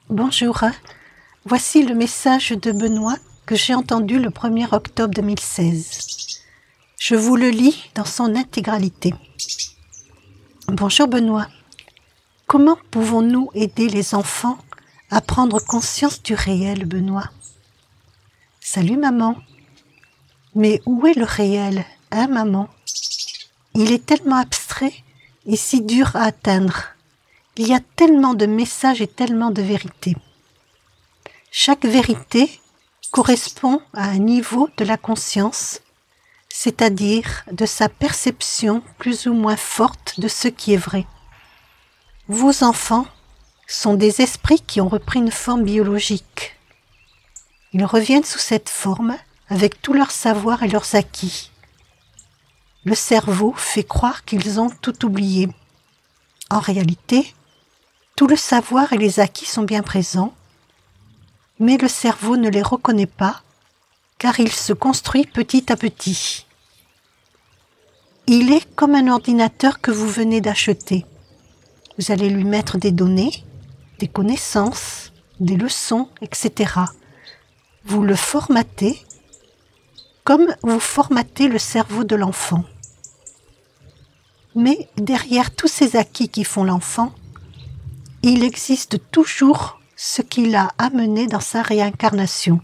Bonjour, voici le message de Benoît que j'ai entendu le 1er octobre 2016. Je vous le lis dans son intégralité. Bonjour Benoît, comment pouvons-nous aider les enfants à prendre conscience du réel, Benoît? Salut maman. Mais où est le réel, hein maman? Il est tellement abstrait et si dur à atteindre. Il y a tellement de messages et tellement de vérités. Chaque vérité correspond à un niveau de la conscience, c'est-à-dire de sa perception plus ou moins forte de ce qui est vrai. Vos enfants sont des esprits qui ont repris une forme biologique. Ils reviennent sous cette forme avec tout leur savoir et leurs acquis. Le cerveau fait croire qu'ils ont tout oublié. En réalité, tout le savoir et les acquis sont bien présents, mais le cerveau ne les reconnaît pas car il se construit petit à petit. Il est comme un ordinateur que vous venez d'acheter. Vous allez lui mettre des données, des connaissances, des leçons, etc. Vous le formatez comme vous formatez le cerveau de l'enfant. Mais derrière tous ces acquis qui font l'enfant, il existe toujours ce qui l'a amené dans sa réincarnation.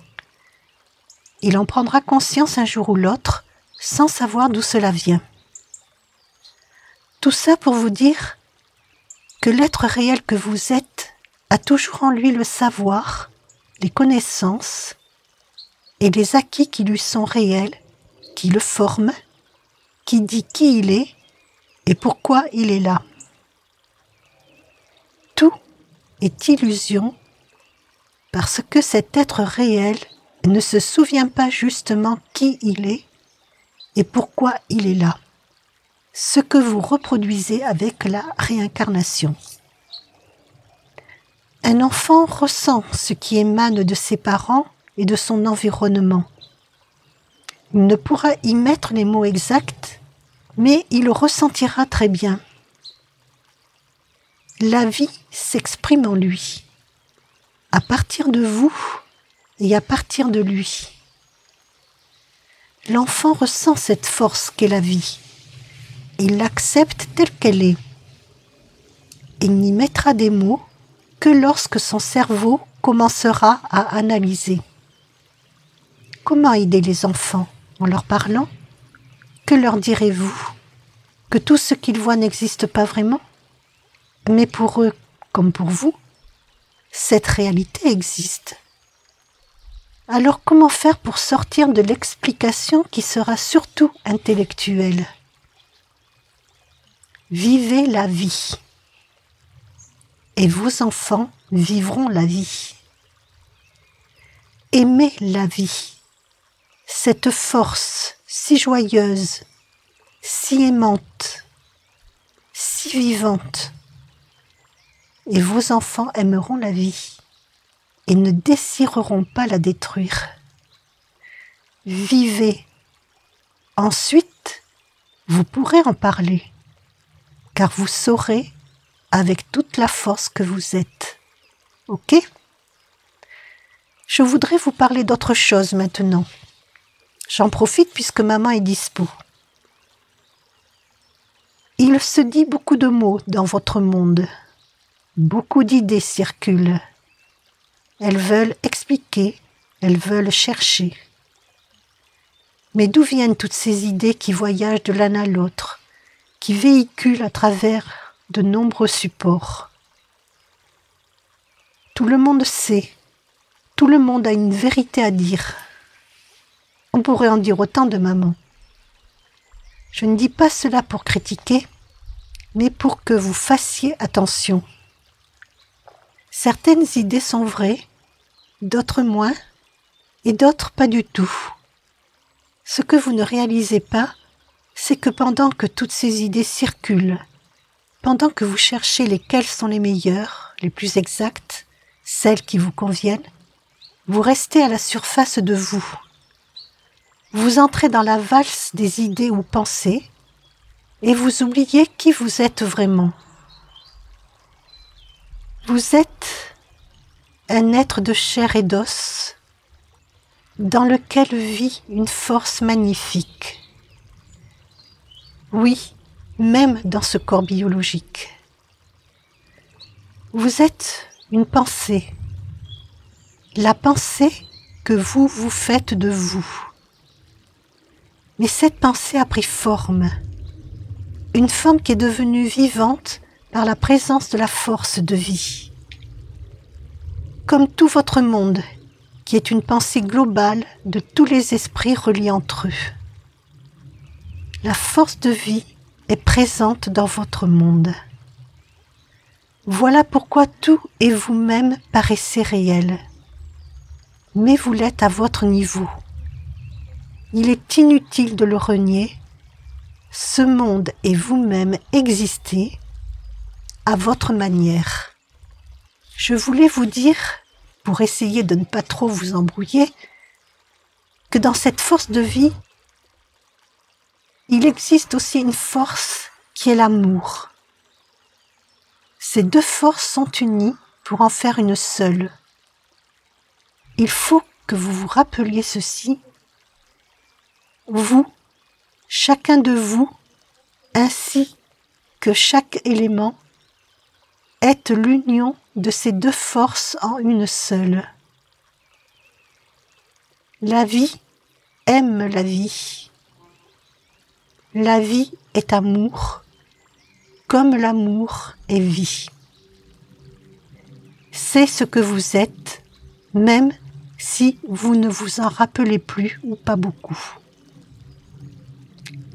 Il en prendra conscience un jour ou l'autre, sans savoir d'où cela vient. Tout ça pour vous dire que l'être réel que vous êtes a toujours en lui le savoir, les connaissances et les acquis qui lui sont réels, qui le forment, qui dit qui il est et pourquoi il est là. Tout est illusion parce que cet être réel ne se souvient pas justement qui il est et pourquoi il est là. Ce que vous reproduisez avec la réincarnation. Un enfant ressent ce qui émane de ses parents et de son environnement. Il ne pourra y mettre les mots exacts, mais il le ressentira très bien. La vie s'exprime en lui, à partir de vous et à partir de lui. L'enfant ressent cette force qu'est la vie. Il l'accepte telle qu'elle est. Il n'y mettra des mots que lorsque son cerveau commencera à analyser. Comment aider les enfants en leur parlant? Que leur direz-vous? Que tout ce qu'ils voient n'existe pas vraiment? Mais pour eux, comme pour vous, cette réalité existe. Alors comment faire pour sortir de l'explication qui sera surtout intellectuelle? Vivez la vie. Et vos enfants vivront la vie. Aimez la vie. Cette force si joyeuse, si aimante, si vivante. Et vos enfants aimeront la vie et ne désireront pas la détruire. Vivez. Ensuite, vous pourrez en parler, car vous saurez avec toute la force que vous êtes. Ok? Je voudrais vous parler d'autre chose maintenant. J'en profite puisque maman est dispo. Il se dit beaucoup de mots dans votre monde. Beaucoup d'idées circulent. Elles veulent expliquer, elles veulent chercher. Mais d'où viennent toutes ces idées qui voyagent de l'un à l'autre, qui véhiculent à travers de nombreux supports? Tout le monde sait, tout le monde a une vérité à dire. On pourrait en dire autant de maman. Je ne dis pas cela pour critiquer, mais pour que vous fassiez attention. Certaines idées sont vraies, d'autres moins, et d'autres pas du tout. Ce que vous ne réalisez pas, c'est que pendant que toutes ces idées circulent, pendant que vous cherchez lesquelles sont les meilleures, les plus exactes, celles qui vous conviennent, vous restez à la surface de vous. Vous entrez dans la valse des idées ou pensées, et vous oubliez qui vous êtes vraiment. Vous êtes un être de chair et d'os, dans lequel vit une force magnifique. Oui, même dans ce corps biologique. Vous êtes une pensée, la pensée que vous vous faites de vous. Mais cette pensée a pris forme, une forme qui est devenue vivante par la présence de la force de vie. Comme tout votre monde, qui est une pensée globale de tous les esprits reliés entre eux. La force de vie est présente dans votre monde. Voilà pourquoi tout et vous-même paraissez réel. Mais vous l'êtes à votre niveau. Il est inutile de le renier. Ce monde et vous-même existez à votre manière. Je voulais vous dire, pour essayer de ne pas trop vous embrouiller, que dans cette force de vie, il existe aussi une force qui est l'amour. Ces deux forces sont unies pour en faire une seule. Il faut que vous vous rappeliez ceci. Vous, chacun de vous, ainsi que chaque élément, êtes l'union de ces deux forces en une seule. La vie aime la vie. La vie est amour, comme l'amour est vie. C'est ce que vous êtes, même si vous ne vous en rappelez plus ou pas beaucoup.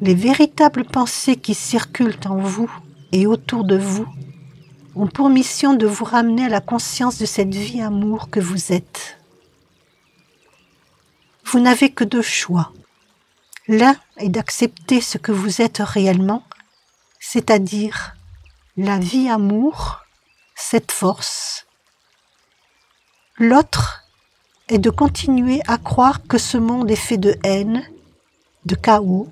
Les véritables pensées qui circulent en vous et autour de vous ont pour mission de vous ramener à la conscience de cette vie amour que vous êtes. Vous n'avez que deux choix. L'un est d'accepter ce que vous êtes réellement, c'est-à-dire la vie amour, cette force. L'autre est de continuer à croire que ce monde est fait de haine, de chaos,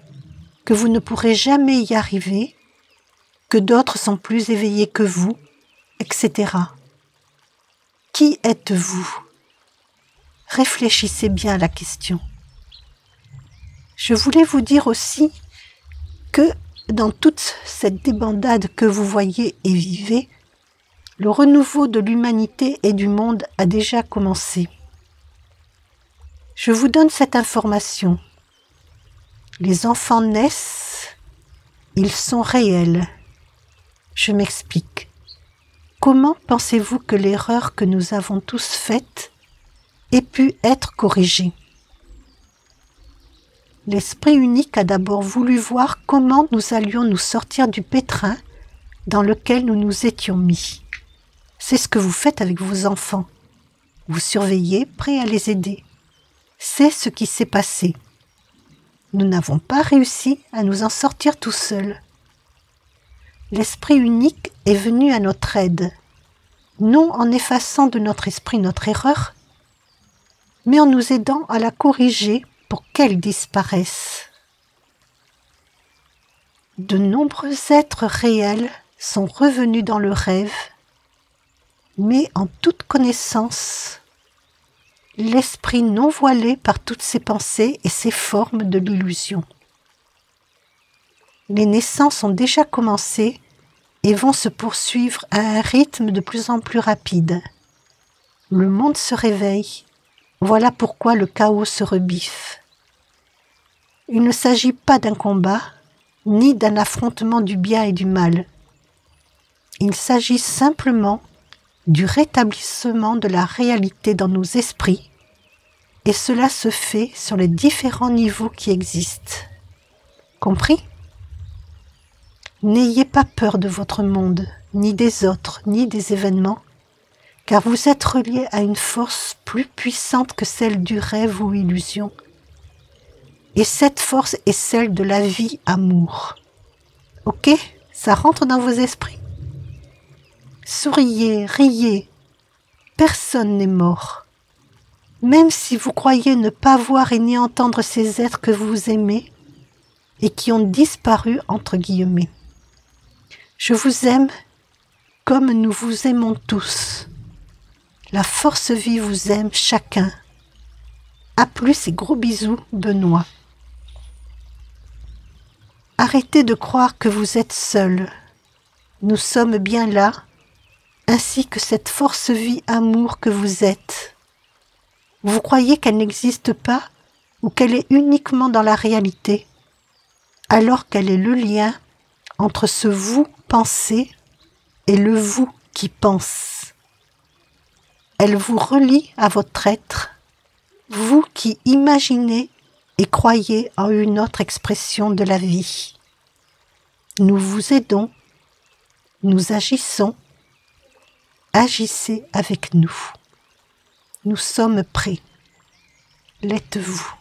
que vous ne pourrez jamais y arriver, que d'autres sont plus éveillés que vous, etc. Qui êtes-vous ? Réfléchissez bien à la question. Je voulais vous dire aussi que dans toute cette débandade que vous voyez et vivez, le renouveau de l'humanité et du monde a déjà commencé. Je vous donne cette information. Les enfants naissent, ils sont réels. Je m'explique. Comment pensez-vous que l'erreur que nous avons tous faite ait pu être corrigée ? L'Esprit unique a d'abord voulu voir comment nous allions nous sortir du pétrin dans lequel nous nous étions mis. C'est ce que vous faites avec vos enfants. Vous surveillez, prêts à les aider. C'est ce qui s'est passé. Nous n'avons pas réussi à nous en sortir tout seuls. L'Esprit unique est venu à notre aide, non en effaçant de notre esprit notre erreur, mais en nous aidant à la corriger pour qu'elle disparaisse. De nombreux êtres réels sont revenus dans le rêve, mais en toute connaissance, l'esprit non voilé par toutes ses pensées et ses formes de l'illusion. Les naissances ont déjà commencé et vont se poursuivre à un rythme de plus en plus rapide. Le monde se réveille. Voilà pourquoi le chaos se rebiffe. Il ne s'agit pas d'un combat, ni d'un affrontement du bien et du mal. Il s'agit simplement du rétablissement de la réalité dans nos esprits, et cela se fait sur les différents niveaux qui existent. Compris ? N'ayez pas peur de votre monde, ni des autres, ni des événements, car vous êtes reliés à une force plus puissante que celle du rêve ou illusion. Et cette force est celle de la vie amour. Ok ? Ça rentre dans vos esprits ? Souriez, riez. Personne n'est mort. Même si vous croyez ne pas voir et ni entendre ces êtres que vous aimez et qui ont disparu entre guillemets. Je vous aime comme nous vous aimons tous. La force vie vous aime chacun. A plus et gros bisous, Benoît. Arrêtez de croire que vous êtes seul. Nous sommes bien là, ainsi que cette force vie amour que vous êtes. Vous croyez qu'elle n'existe pas ou qu'elle est uniquement dans la réalité, alors qu'elle est le lien entre ce vous pensé et le vous qui pense. Elle vous relie à votre être, vous qui imaginez et croyez en une autre expression de la vie. Nous vous aidons, nous agissons, agissez avec nous. Nous sommes prêts. L'êtes-vous ?